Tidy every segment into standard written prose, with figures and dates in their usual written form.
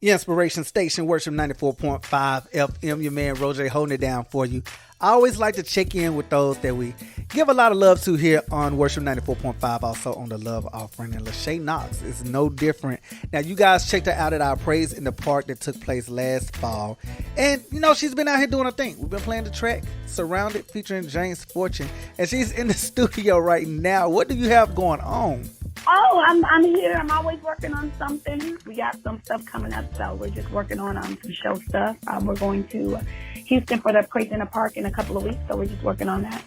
Your inspiration station, Worship 94.5 FM. Your man RoJay holding it down for you. I always like to check in with those that we give a lot of love to here on Worship 94.5, also on the Love Offering. And Lasha Knox is no different. Now, you guys checked her out at our Praise in the Park that took place last fall. And, you know, she's been out here doing her thing. We've been playing the track, Surrounded, featuring James Fortune. And she's in the studio right now. What do you have going on? Oh, I'm here. I'm always working on something. We got some stuff coming up, so we're just working on some show stuff. We're going to Houston for the Praise in the Park in a couple of weeks, so we're just working on that.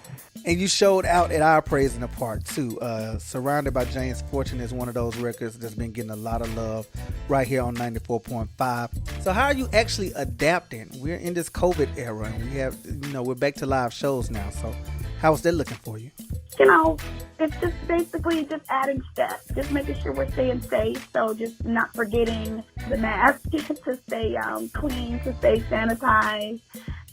And you showed out at our Praise in the Park, too. Surrounded by James Fortune is one of those records that's been getting a lot of love right here on 94.5. So how are you actually adapting? We're in this COVID era, and we're back to live shows now. So how is that looking for you? You know, it's just basically just adding steps, just making sure we're staying safe. So just not forgetting the mask, to stay clean, to stay sanitized,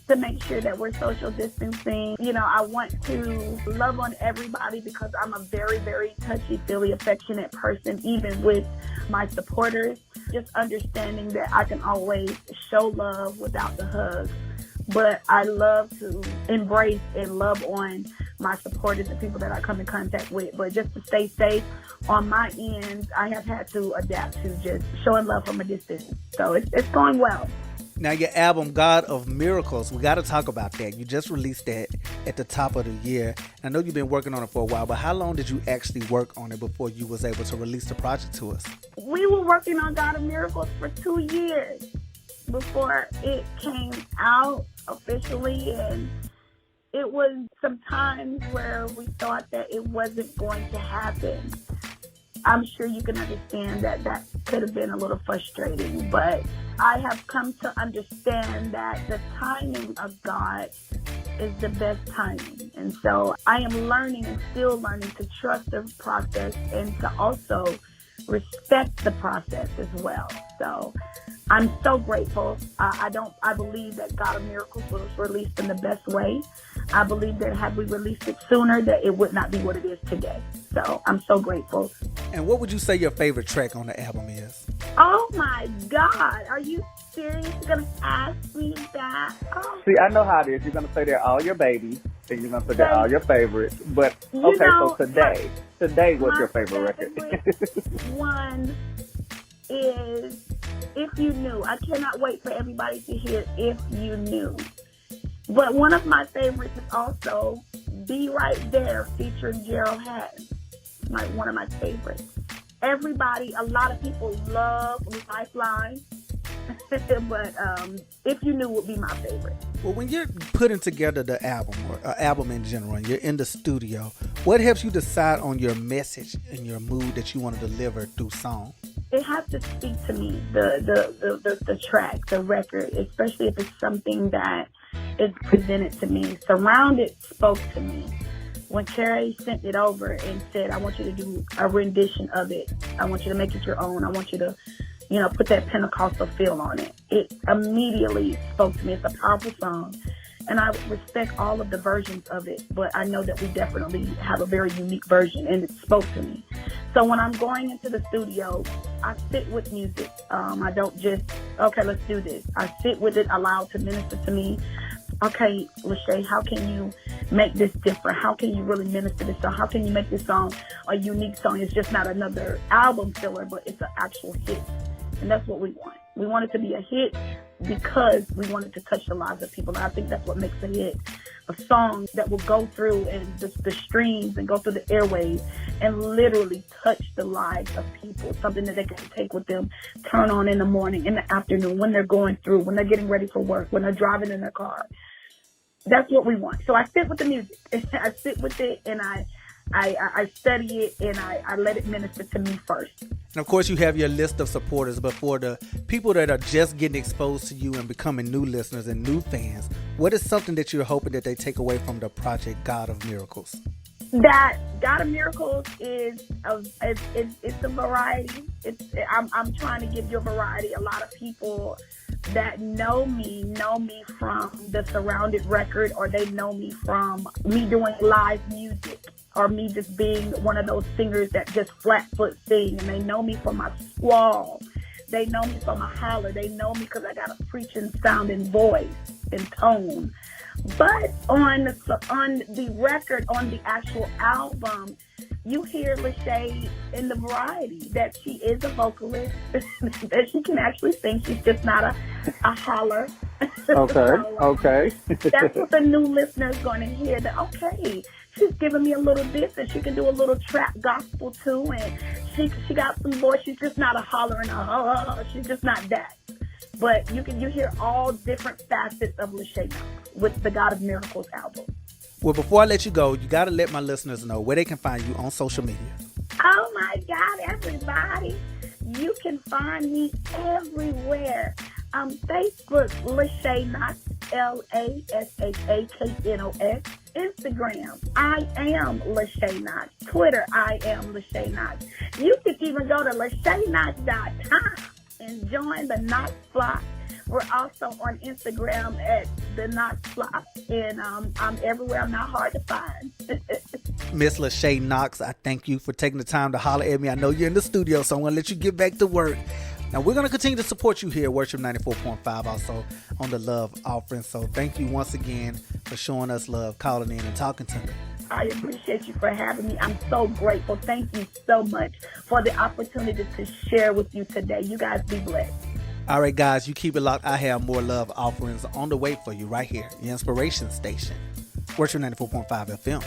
to make sure that we're social distancing. You know, I want to love on everybody because I'm a very, very touchy-feely, affectionate person, even with my supporters. Just understanding that I can always show love without the hugs. But I love to embrace and love on my supporters and people that I come in contact with. But just to stay safe on my end, I have had to adapt to just showing love from a distance. So it's going well. Now, your album, God of Miracles, we got to talk about that. You just released that at the top of the year. I know you've been working on it for a while, but how long did you actually work on it before you was able to release the project to us? We were working on God of Miracles for 2 years before it came out officially, and it was some times where we thought that it wasn't going to happen. I'm sure you can understand that that could have been a little frustrating, but I have come to understand that the timing of God is the best timing. And so I am learning and still learning to trust the process and to also respect the process as well. So I'm so grateful. I believe that God of Miracles was released in the best way. I believe that had we released it sooner, that it would not be what it is today. So I'm so grateful. And what would you say your favorite track on the album is? Oh my God. Are you serious? You're going to ask me that? Oh. See, I know how it is. You're going to say they're all your babies, and you're going to say they're all your favorites. But, okay, so today, what's your favorite record? One is If You Knew. I cannot wait for everybody to hear If You Knew. But one of my favorites is also Be Right There featuring Gerald Hatton. One of my favorites. Everybody, a lot of people love Lifeline, but If You Knew would be my favorite. Well, when you're putting together the album, or album in general, and you're in the studio, what helps you decide on your message and your mood that you want to deliver through song? It has to speak to me, the track, the record, especially if it's something that is presented to me. Surrounded spoke to me. When Carrie sent it over and said, I want you to do a rendition of it. I want you to make it your own. I want you to, put that Pentecostal feel on it. It immediately spoke to me. It's a powerful song. And I respect all of the versions of it, but I know that we definitely have a very unique version, and it spoke to me. So when I'm going into the studio, I sit with music. I don't just, okay, let's do this. I sit with it, allow it to minister to me. Okay, Lasha, how can you make this different? How can you really minister this song? How can you make this song a unique song? It's just not another album filler, but it's an actual hit. And that's what we want. We want it to be a hit because we want it to touch the lives of people. And I think that's what makes a hit. A song that will go through and the streams and go through the airwaves and literally touch the lives of people. Something that they can take with them, turn on in the morning, in the afternoon, when they're going through, when they're getting ready for work, when they're driving in their car. That's what we want. So I sit with the music. I sit with it and I study it and I let it minister to me first. And of course, you have your list of supporters, but for the people that are just getting exposed to you and becoming new listeners and new fans, what is something that you're hoping that they take away from the project God of Miracles? That God of Miracles is it's a variety. I'm trying to give you a variety. A lot of people that know me from the Surrounded record, or they know me from me doing live music, or me just being one of those singers that just flat foot sing, and they know me from my squall. They know me from a holler. They know me because I got a preaching sounding voice and tone. But on the record, on the actual album, you hear Lasha in the variety, that she is a vocalist, that she can actually sing. She's just not a holler. Okay. That's what the new listener is going to hear, that, okay, she's giving me a little this, and she can do a little trap gospel too, and she got some voice. She's just not a holler and she's just not that. But you hear all different facets of Lasha Knox with the God of Miracles album. Well, before I let you go, you got to let my listeners know where they can find you on social media. Oh, my God, everybody. You can find me everywhere. Facebook, Lasha Knox, LASHAKNOX. Instagram, I am Lasha Knox. Twitter, I am Lasha Knox. You can even go to LashaKnox.com and join the Knox Flock. We're also on Instagram at the Knox Flock, and I'm everywhere. I'm not hard to find. Miss Lasha Knox, I thank you for taking the time to holler at me. I know you're in the studio, so I'm going to let you get back to work. Now, we're going to continue to support you here at Worship 94.5, also on the Love Offering. So thank you once again for showing us love, calling in and talking to me. I appreciate you for having me. I'm so grateful. Thank you so much for the opportunity to share with you today. You guys be blessed. All right, guys, you keep it locked. I have more love offerings on the way for you right here, the Inspiration Station, Worship 94.5 FM.